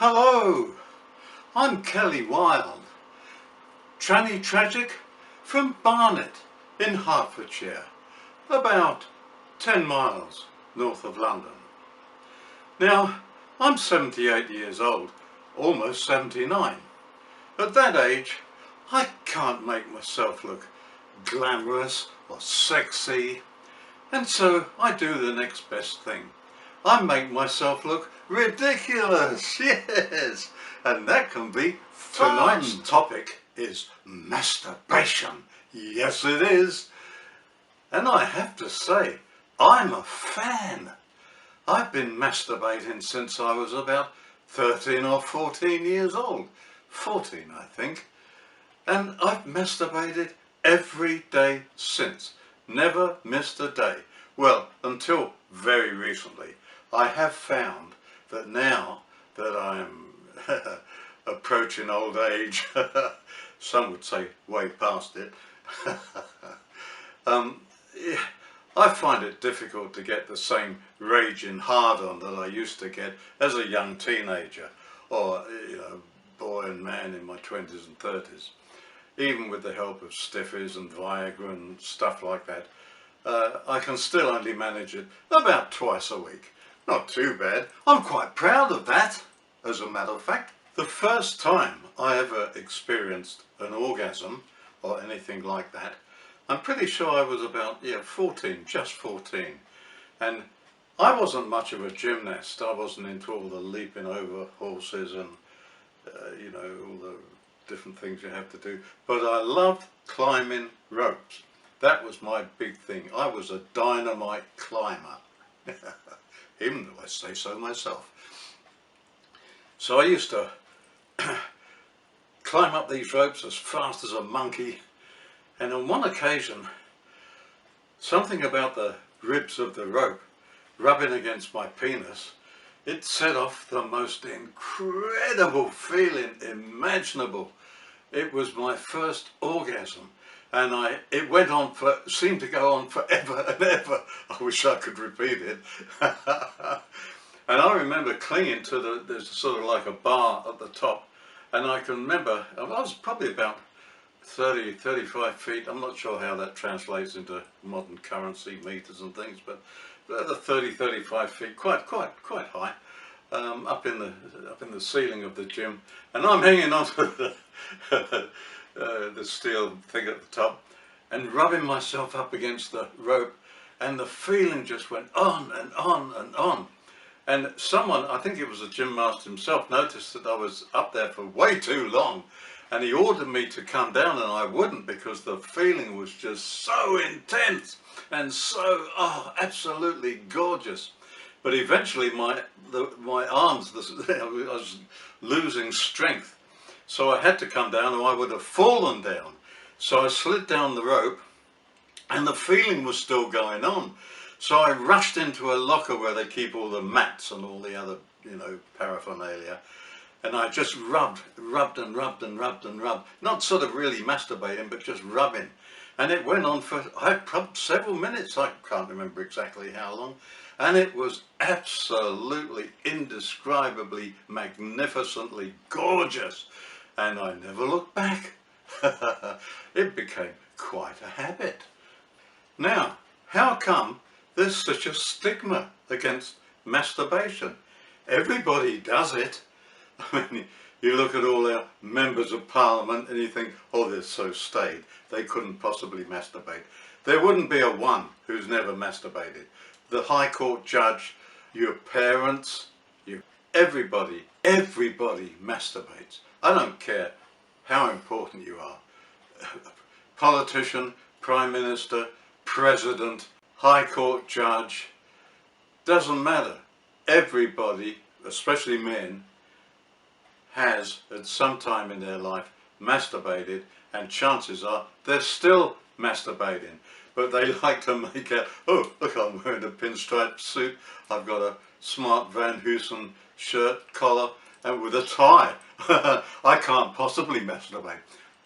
Hello, I'm Kelly Wilde, tranny tragic from Barnet in Hertfordshire, about 10 miles north of London. Now, I'm 78 years old, almost 79. At that age, I can't make myself look glamorous or sexy, and so I do the next best thing. I make myself look ridiculous, yes, and that can be fun. Tonight's topic is masturbation. Yes, it is. And I have to say, I'm a fan. I've been masturbating since I was about 13 or 14 years old. 14, I think. And I've masturbated every day since. Never missed a day. Well, until very recently. I have found that now that I'm approaching old age, some would say way past it, I find it difficult to get the same raging hard-on that I used to get as a young teenager or, boy and man in my 20s and 30s. Even with the help of stiffies and Viagra and stuff like that, I can still only manage it about twice a week. Not too bad. I'm quite proud of that, as a matter of fact. The first time I ever experienced an orgasm or anything like that, I'm pretty sure I was about 14, just 14. And I wasn't much of a gymnast. I wasn't into all the leaping over horses and all the different things you have to do. But I loved climbing ropes. That was my big thing. I was a dynamite climber. Even though I say so myself. So I used to climb up these ropes as fast as a monkey, and on one occasion something about the ribs of the rope rubbing against my penis, it set off the most incredible feeling imaginable. It was my first orgasm, and it went on seemed to go on forever and ever. I wish I could repeat it. And I remember clinging to there's sort of like a bar at the top, and I can remember, I was probably about 30, 35 feet, I'm not sure how that translates into modern currency, meters and things, but the 30, 35 feet, quite high, up in the ceiling of the gym, and I'm hanging onto the steel thing at the top and rubbing myself up against the rope, and the feeling just went on and on and on. And someone, I think it was the gym master himself, noticed that I was up there for way too long, and he ordered me to come down, and I wouldn't because the feeling was just so intense and so absolutely gorgeous. But eventually my arms, I was losing strength, so I had to come down or I would have fallen down. So I slid down the rope, and the feeling was still going on. So I rushed into a locker where they keep all the mats and all the other, paraphernalia. And I just rubbed and rubbed and rubbed and rubbed. Not sort of really masturbating, but just rubbing. And it went on for several minutes. I can't remember exactly how long. And it was absolutely, indescribably, magnificently gorgeous. And I never looked back. It became quite a habit. Now, how come there's such a stigma against masturbation? Everybody does it. I mean, you look at all our members of parliament and you think, oh, they're so staid, they couldn't possibly masturbate. There wouldn't be a one who's never masturbated. The High Court judge, your parents, everybody masturbates. I don't care how important you are. Politician, Prime Minister, President, High Court judge, doesn't matter. Everybody, especially men, has at some time in their life masturbated, and chances are they're still masturbating, but they like to make out, oh look, I'm wearing a pinstripe suit, I've got a smart Van Heusen shirt collar and with a tie. I can't possibly masturbate.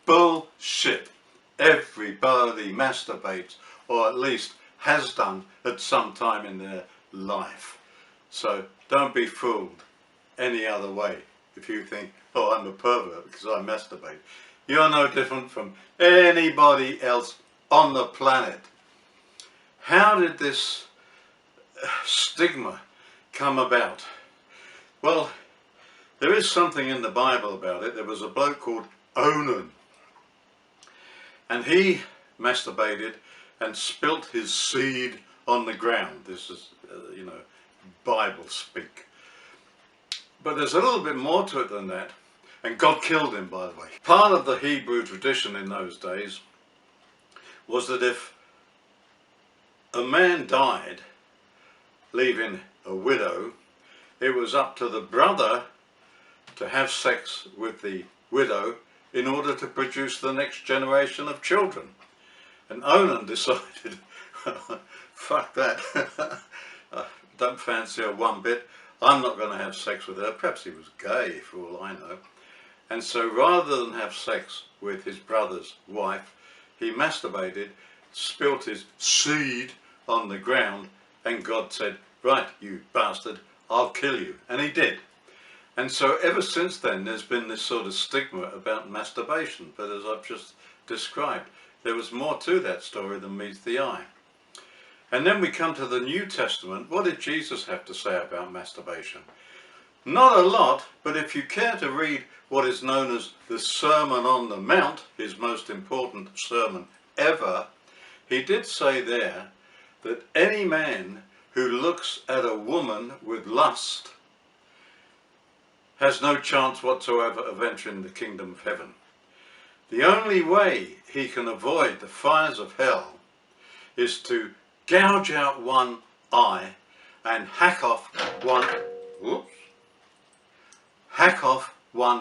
Bullshit. Everybody masturbates, or at least has done at some time in their life. So don't be fooled any other way. if you think, oh, I'm a pervert because I masturbate. You're no different from anybody else on the planet. How did this stigma come about? Well, there is something in the Bible about it. There was a bloke called Onan, and he masturbated and spilt his seed on the ground. This is, Bible speak. But there's a little bit more to it than that. And God killed him, by the way. Part of the Hebrew tradition in those days was that if a man died, leaving a widow, it was up to the brother to have sex with the widow in order to produce the next generation of children. And Onan decided, fuck that, I don't fancy her one bit, I'm not going to have sex with her. Perhaps he was gay for all I know. And so rather than have sex with his brother's wife, he masturbated, spilt his seed on the ground, and God said, right, you bastard, I'll kill you. And he did. And so ever since then there's been this sort of stigma about masturbation, but as I've just described, there was more to that story than meets the eye. And then we come to the New Testament. What did Jesus have to say about masturbation? Not a lot, but if you care to read what is known as the Sermon on the Mount, his most important sermon ever, he did say there that any man who looks at a woman with lust has no chance whatsoever of entering the kingdom of heaven. The only way he can avoid the fires of hell is to gouge out one eye and hack off one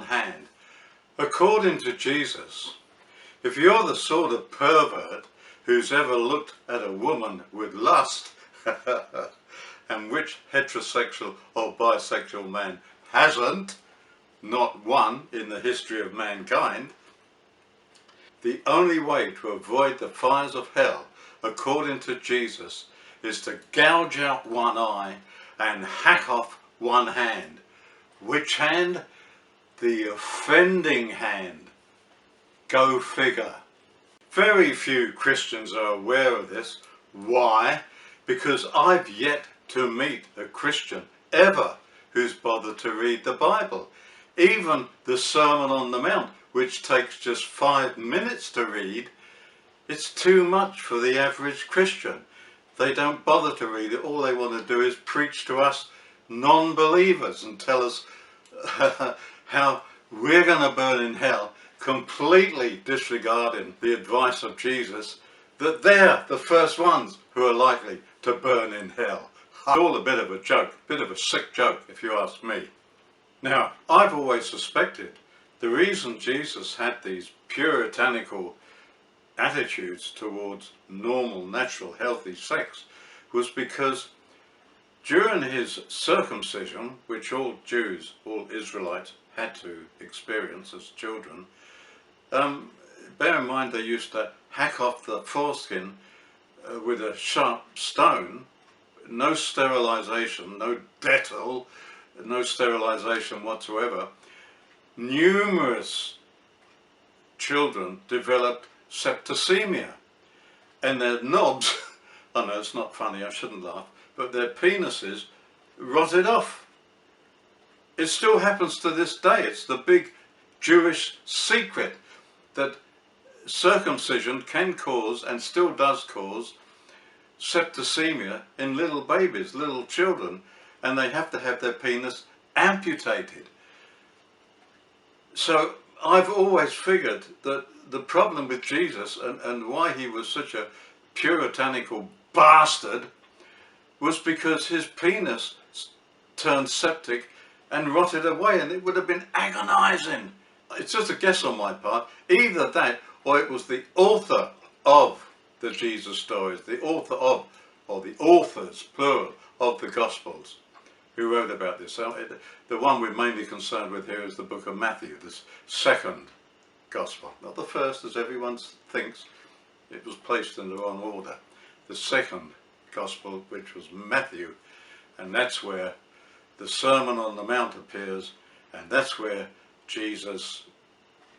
hand. According to Jesus, if you're the sort of pervert who's ever looked at a woman with lust, and which heterosexual or bisexual man hasn't, not one in the history of mankind, the only way to avoid the fires of hell, according to Jesus, is to gouge out one eye and hack off one hand. Which hand? The offending hand. Go figure. Very few Christians are aware of this. Why? Because I've yet to meet a Christian ever who's bothered to read the Bible. Even the Sermon on the Mount, which takes just 5 minutes to read, it's too much for the average Christian. They don't bother to read it. All they want to do is preach to us non-believers and tell us how we're going to burn in hell, completely disregarding the advice of Jesus that they're the first ones who are likely to burn in hell. It's all a bit of a joke, a bit of a sick joke if you ask me. Now, I've always suspected the reason Jesus had these puritanical attitudes towards normal, natural, healthy sex was because during his circumcision, which all Jews, all Israelites had to experience as children, bear in mind they used to hack off the foreskin with a sharp stone, no sterilization, no Dettol, no sterilization whatsoever. Numerous children developed septicemia, and their knobs, I know it's not funny, I shouldn't laugh, but their penises rotted off. It still happens to this day. It's the big Jewish secret that circumcision can cause, and still does cause, septicemia in little babies, little children, and they have to have their penis amputated. So I've always figured that the problem with Jesus and why he was such a puritanical bastard was because his penis turned septic and rotted away, and it would have been agonizing. It's just a guess on my part. Either that, or it was the author of the Jesus stories, the author of, or the authors, plural, of the Gospels, who wrote about this. So the one we're mainly concerned with here is the book of Matthew, this second Gospel. Not the first, as everyone thinks. It was placed in the wrong order. The second Gospel, which was Matthew, and that's where the Sermon on the Mount appears, And that's where Jesus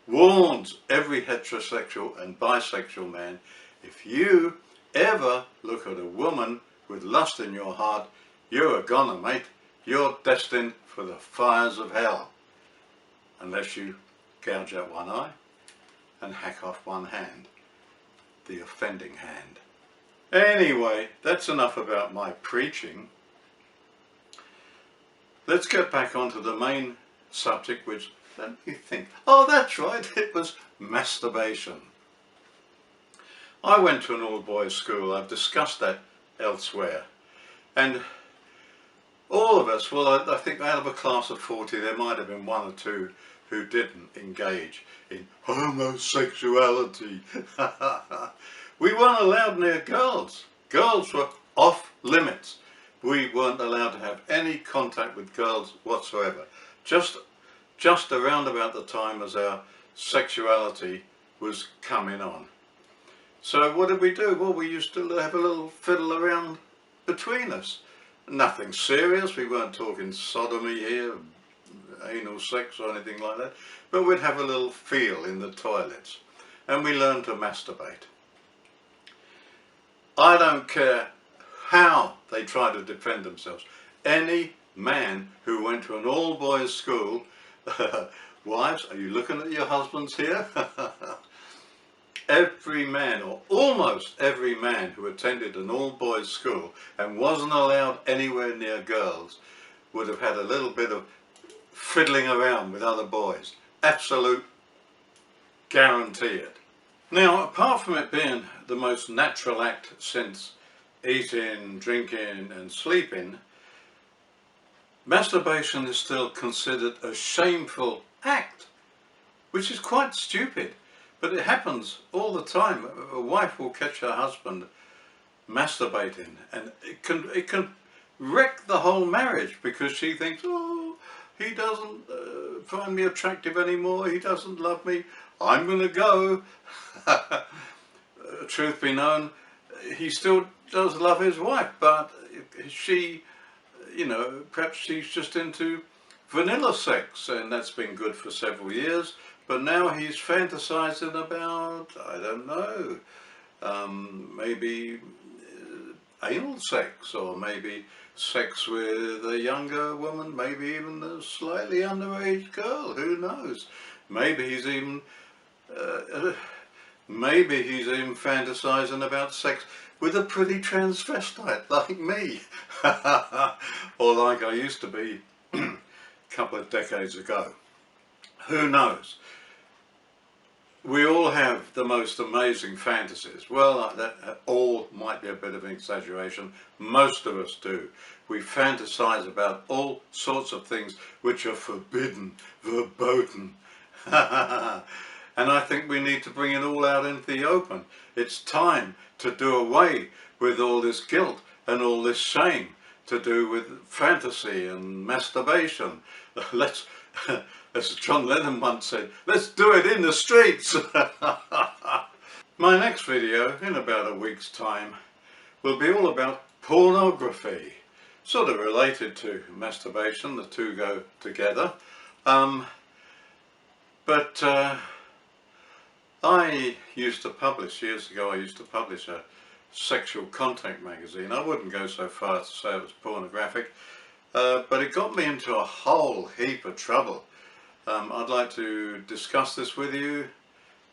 warns every heterosexual and bisexual man, if you ever look at a woman with lust in your heart, you're a goner, mate. You're destined for the fires of hell. Unless you gouge out one eye and hack off one hand, the offending hand. Anyway, that's enough about my preaching. Let's get back onto the main subject, which, let me think. Oh, that's right, it was masturbation. I went to an all-boys school. I've discussed that elsewhere. And all of us, well, I think out of a class of 40, there might have been one or two who didn't engage in homosexuality. We weren't allowed near girls. Girls were off limits. We weren't allowed to have any contact with girls whatsoever. Just around about the time as our sexuality was coming on. So what did we do? Well, we used to have a little fiddle around between us. Nothing serious. We weren't talking sodomy here, anal sex or anything like that. But we'd have a little feel in the toilets. And we learned to masturbate. I don't care how they try to defend themselves. Any man who went to an all-boys school, wives, are you looking at your husbands here? Every man, or almost every man who attended an all-boys school and wasn't allowed anywhere near girls would have had a little bit of fiddling around with other boys. Absolute guarantee it. Now, apart from it being the most natural act since eating, drinking and sleeping, masturbation is still considered a shameful act, which is quite stupid. But it happens all the time. A wife will catch her husband masturbating, and it can wreck the whole marriage, because she thinks, oh, he doesn't find me attractive anymore, he doesn't love me, I'm going to go. Truth be known, he still does love his wife, but she, you know, perhaps she's just into vanilla sex, and that's been good for several years. But now he's fantasizing about, I don't know, maybe anal sex, or maybe sex with a younger woman, maybe even a slightly underage girl, who knows. Maybe he's even fantasizing about sex with a pretty transvestite like me, or like I used to be a couple of decades ago. Who knows? We all have the most amazing fantasies. Well, that all might be a bit of an exaggeration. Most of us do. We fantasize about all sorts of things which are forbidden, verboten. And I think we need to bring it all out into the open. It's time to do away with all this guilt and all this shame to do with fantasy and masturbation. Let's, as John Lennon once said, let's do it in the streets. My next video, in about a week's time, will be all about pornography. Sort of related to masturbation, the two go together. I used to publish, years ago I used to publish a sexual content magazine. I wouldn't go so far as to say it was pornographic, but it got me into a whole heap of trouble. I'd like to discuss this with you.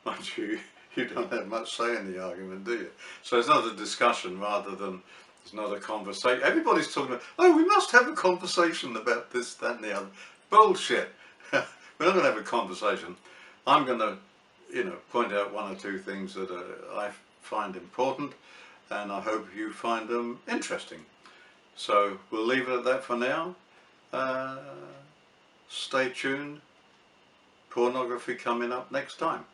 Mind you, you don't have much say in the argument, do you? So it's not a discussion rather than it's not a conversation. Everybody's talking about, oh, we must have a conversation about this, that and the other. Bullshit. We're not going to have a conversation. I'm going to, you know, point out one or two things that I find important, and I hope you find them interesting. So we'll leave it at that for now. Stay tuned. Pornography coming up next time.